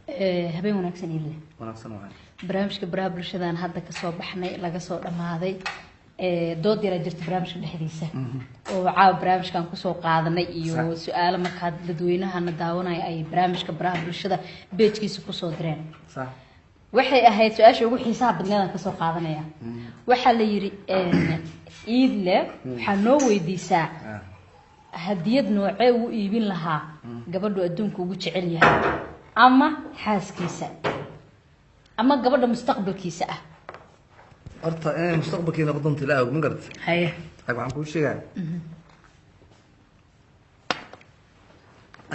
habeen wanaagsan ile wanaagsan waay barnaamijka baraha bulshada hadda ka soo baxnay laga soo dhamaaday dood yar jirta barnaamijka dhexdiisa oo caaw barnaamijkan ku soo qaadanay iyo su'aalo marka dadweynaha daawanaya ay barnaamijka baraha bulshada page-kiisa ku soo direen sax waxay ahayd su'aasha ugu xiisaha badneed ka soo qaadanaya waxa la yiri iidle waxa noo weydiisaa hadiyad noocee uu iibin lahaa gabadhu adduunka ugu jecel yahay ama xaaskiisa ama gabadha mustaqbalkiisa ah horta in mustaqbalkiina qadonta ilaa og ma gartay haye waxaan ku sheegaa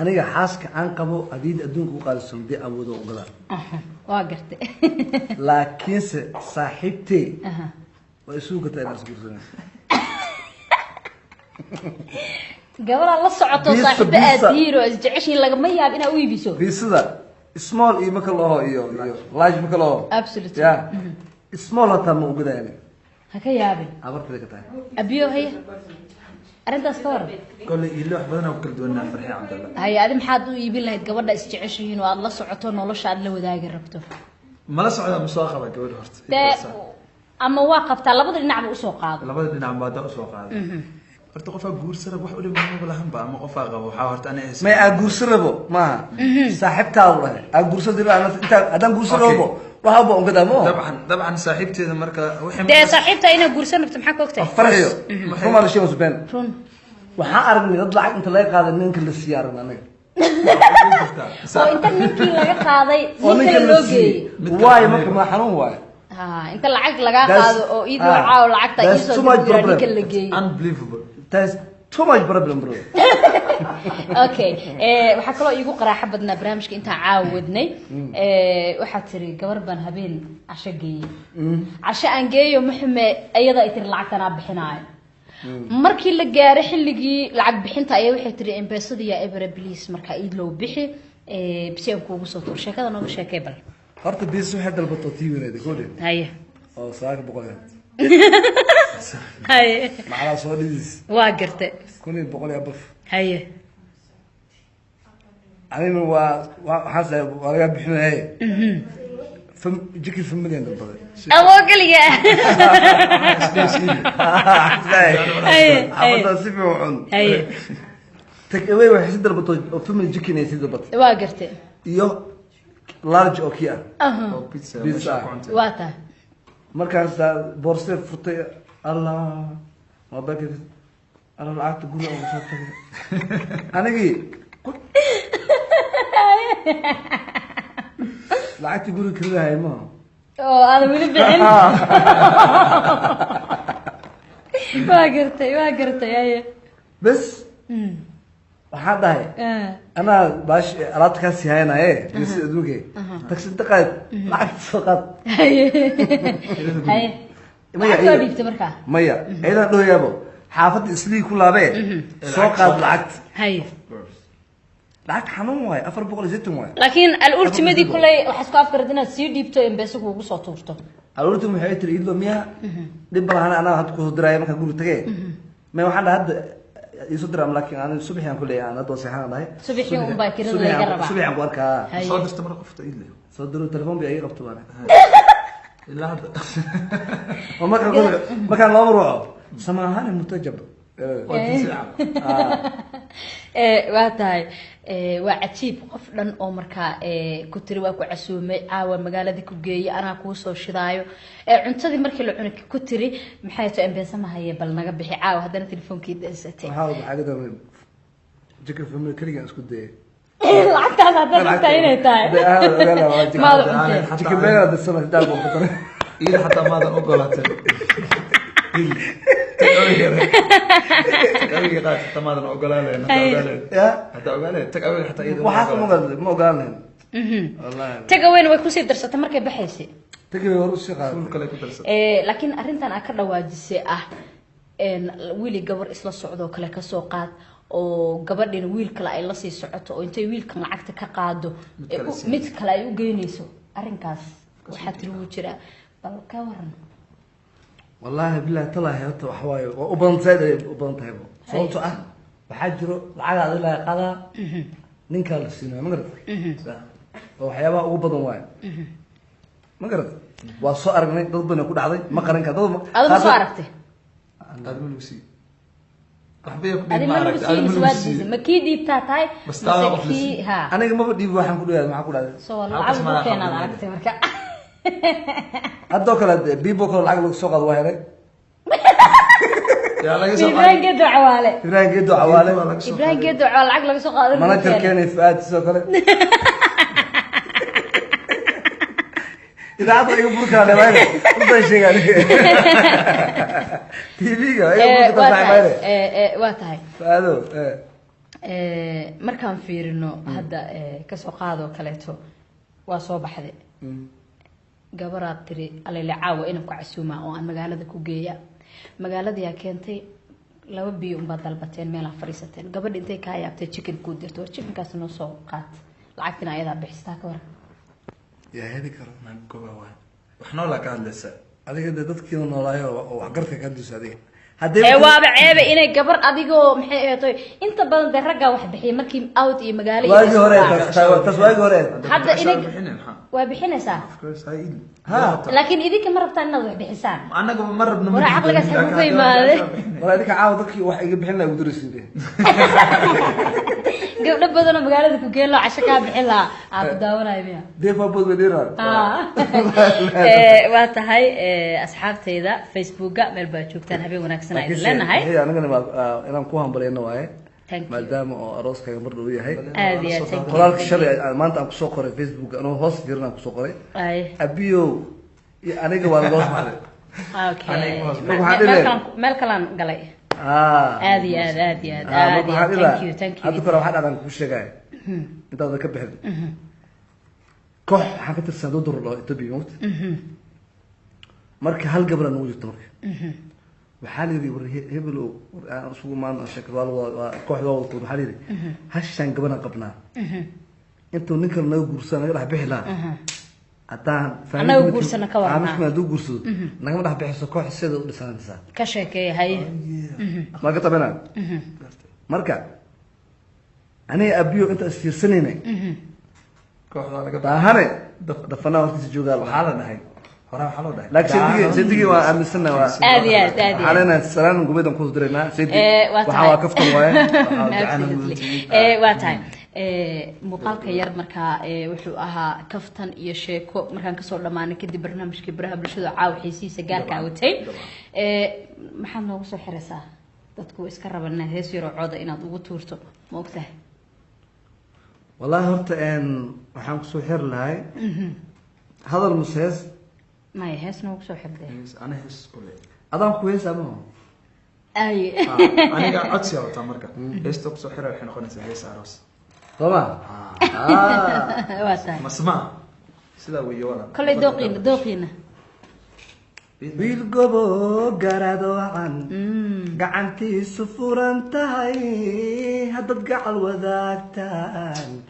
aniga xaaska aan qabo hadii adduunka u qaalisan bi awoodo ogala waa gartay laakiinse saaxiibtay waa isugu gatay inaad isguursanayso gabadha la socoto saaxiibta aadiiro isjeceshin laga ma yaab inaa u iibiso bisada small iyo marka loo iyo large marka loo absolutely yeah small hata ma ogadaani ha ka yaabin abartay ka tahay abiyo haya arintaas ka war كل يلو حبنا وكل دونا فرحي عبد الله هيا ادي maxaad u iibin lahayd gabadha isjeceshiin oo aad la socoto nolosha aad la wadaagi rabto ما لا سعودة مساقبة قبل هرت ama waa qabtaa labada dhinac u soo qaado لابد نعم بعد أسوق هذا هرت قفا جور سر واحد اللي ما ولا هم بقى ما قفا قبو حاورت أنا اسمه ما أجورسربو ما صاحبتها والله أجورسربو أنا أنت أدم جورسربو وهابو قدامه طبعا صاحبتي إذا مركا وحنا ده صاحبتها هنا جورسن بتمحك وقتها فرحيو هم على شيء مسبين waxaa aragnay dad lacag inta laga qaaday ninka la siyaaran anaga oo inta ninkii laga qaaday ninka loo geeyay waay marka ma xanuun waay inta lacag laga qaado oo iid caaw lacagta isoo diray ninka la geeyay unbelievable that's too much problem bro okay waxa kale oo igu qaraaxa badnaa barnaamijka inta caawadnay waxa tiri gabar baan habeen casho geeyay casho aan geeyo maxme ayada ay tiri lacagtana bixinaayo markii la gaaray xilligii lacag bixinta ayaa waxay tiri embassada ya Ebra please marka iid loo bixi biseen kuugu soo tur sheekada nooga sheekay bal horta bis waxay dalbato tiiwinayda koodhe haye oo saaka boqol haye macala soo dhis waa gartay kunii boqol ya baf haye anina waa xasay waa laga bixinay جيكي في مليون دبل. أبغى كليه. أبغى سيفي وعن. تكوي واحد يدرب بطل في من جيكي نيسي دبل. واقرته. يو لارج أوكيا. بيتزا. واتا. مركز بورصة فتى الله ما بقى أنا العاد تقول أو شاطر. أنا جي. لعبت يقول كلها هاي ما أنا من بعين واقرتي هاي بس هذا هاي أنا باش أراد كاسي هاي أنا إيه بس دوكي تكسر دقائق لعبت فقط هاي ما تودي تمركا مايا إذا لو يابو حافظ إسلي كلها بيه سوق لعبت هاي لعك حنون واي أفر بقول زيتون واي لكن الأولتيمة دي كلها وحسكاف كردنا سير ديبتو إمبسك وقصة تورتو الأولتيمة هي تريد له مياه دبلا أنا هتكون دراية ما كقول تجي ما واحد هاد يصدر لكن أنا الصبح يعني كله أنا دوسي حنا هاي صبح يوم باكر اللي يقرب صبح عم بوركا صادر استمر قفت إيدله صدروا التلفون بأي ربط وانا إلا هذا وما كان ما كان الأمر روعه سماهاني متجب واتاي وعجيب قف دhan oo marka ku tiri waa ku casuumay caawa magaalada ku geeyay ana ku soo shidaayo cuntadii markii la cunay ku tiri maxay tahay embeesa ma haye bal naga bixi caawa hadana telefoonkeeda daysatay waxa xagada jikir family kaliya isku day lacagtaas hadda tahay inay tahay ma jikir beela dadsan daal buu qotay إذا حتى ما هذا أقولات تكأوي قاعد حتى ما هذا أقولاله حتى أقولاله تكأوي حتى إذا وحاسة ما قالنا والله تكأوين ويكوسي درسة مركي بحيسي تكأوي ورسي قال لكن أرنتان أكرر واجسي ويلي قبر إسلا السعودة وكلا كسوقات oo gabadhina wiil kale ay la sii socoto oo intay wiilkan lacagta ka qaado mid kale ay u geynayso arinkaas waxa tiruu jira bal ka waran والله بالله طلع هيك وحواي وبنتي وبنتي صوت waxa jiro lacag aad la qaada ninka la siinayo ma garad oo waxyaabaha ugu badan waayo ma garad waa soo aragnay dad badan ku dhacday ma qaran ka dad aduma soo aragtay adma lagu sii waxbay ku adima lagu sii iswaadisa ma kii dhiibtaa tahay kii ha aniga maba dhiib waxaan ku dhawaad maxaa ku dhacday soo lacag ma keenad aragtay marka hadoo kale bibo kale lacag lagu soo qaado waa helay yaa laga soo Ibrahim Gedo Cawaale Ibrahim Gedo Cawaale Ibrahim Gedo Cawaale lacag laga soo qaaday manager keenay faad soo kale إذا عطوا يقول بركة على ماله وده شيء يعني تيجي يقول بركة على ماله واتهاي فهذا markaan fiirino hadda ka soo qaado kaleeto waa soo baxday gabaraad tiri alile caawa inaan ku casuuma oo aan magaalada ku geeya magaalada yaa keentay laba biyo umba dalbateen meel aan fariisateen gabadh intay ka yaabtay chicken ku dirto chicken kaas noo soo qaat lacagtina ayada bixistaa ka waran يا هذه كرم ما جوا واحد وإحنا ولا كان لسه هذه كده تذكر إنه الله وعقرتك كدوس هذه waaba ceebe inay gabar adigoo maxay eeday inta badan daraga wax bixiyo markii out iyo magaalo iyo waagi hore taswaagi hore hadda inay waa bixinaysaa laakiin idinka ma rabtaan inaad wax bixisaan anaga ma rabno wara aqliga saxbu imaade wala idinka caaw dadkii wax iga bixin lahaa udirisiin gabdho badan oo magaalada ku geelo casho ka bixin lahaa aad daawanaymiya deefa bod wadira waa tahay asxaabteyda facebooka meel baa joogtaan habeen wanaagsan ay leenahay anagana inaan ku hambaleyno waaye maadaama oo arooskaaga mar dhow yahay aad iyo aad qoraalka shalay maanta aan kusoo qoray facebook anoo hoos fiirin aan kusoo qoray abiyo aniga waa loo baxday meel kalaan galay aad iyo aad aad iyo aad thank you hadda kore waxaa dhacdan ku sheegay intaada ka bixin koox waxaan ka tirsan doodur loo Ethiopia mood marka hal gabar aan ugu jirto marka waxaa la yiri war hebel oo aan isugu maana shakal waa kooxda wada waxaa la yiri hashan gabar aan qabnaa intuu ninka naga guursan naga dhax bixi lahaa haddaan anagu guursana ka warnaa amish ma duu guursado nagama dhax bixiso koox sida u dhisanaysa ka sheekeeyay ma ka tabana marka aniga abiyo inta isfiirsanayna kooxda laga baahane dafana hortiisa joogaa waxaa la dhahay hore waxaa loo dhahay laakiin sidii waa aaminsan waa aad iyo aad علينا السلام قبيدهم كوز درينا سيدي وحوا كفتم وين waa tahay muuqaalka yar markaa wuxuu ahaa kaftan iyo sheeko markaan kasoo dhamaanay kadib barnaamijkii baraha bulshada caaw xiisiisa gaarka awtay maxaad noogu soo xiraysaa dadku iska rabana hees yar oo cod inaad ugu tuurto ma ogtahay wallahi horta waxaan ku soo xir lahay hadal musees ما يحس إنه كسر حده. أنا أحس كله. أدم كويس أمه. أي. أنا قاعد أتصل على تمرك. إيش تبص حرة الحين خلنا نسوي عروس. طبعا. واسع. ما سمع. سلا ويوانا. كل دوقينا. بالقبو قرادو عن قعنتي سفوران تاي هدد قعل وذاكتان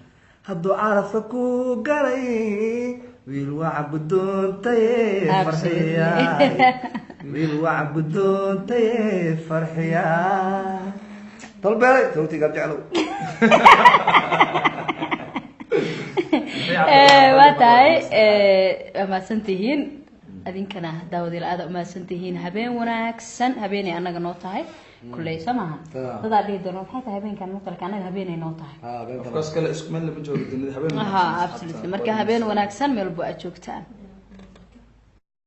هدو عرفكو قري ويلوعبدون تي فرحيا ويلوعبدون تي فرحيا طلب علي توتي قال جعلوا واتاي ما سنتهين أدين كنا داودي الأداء ما سنتهين هبين وناكسن هبيني أنا قنوتاي كله سماها هذا اللي يدرون حتى هبين كان نقطة كأنه هبين نقطة بس كلا اسمه اللي بنجود هبين أبسلتلي مركا هبين وناكسن ملبوء أجوكتان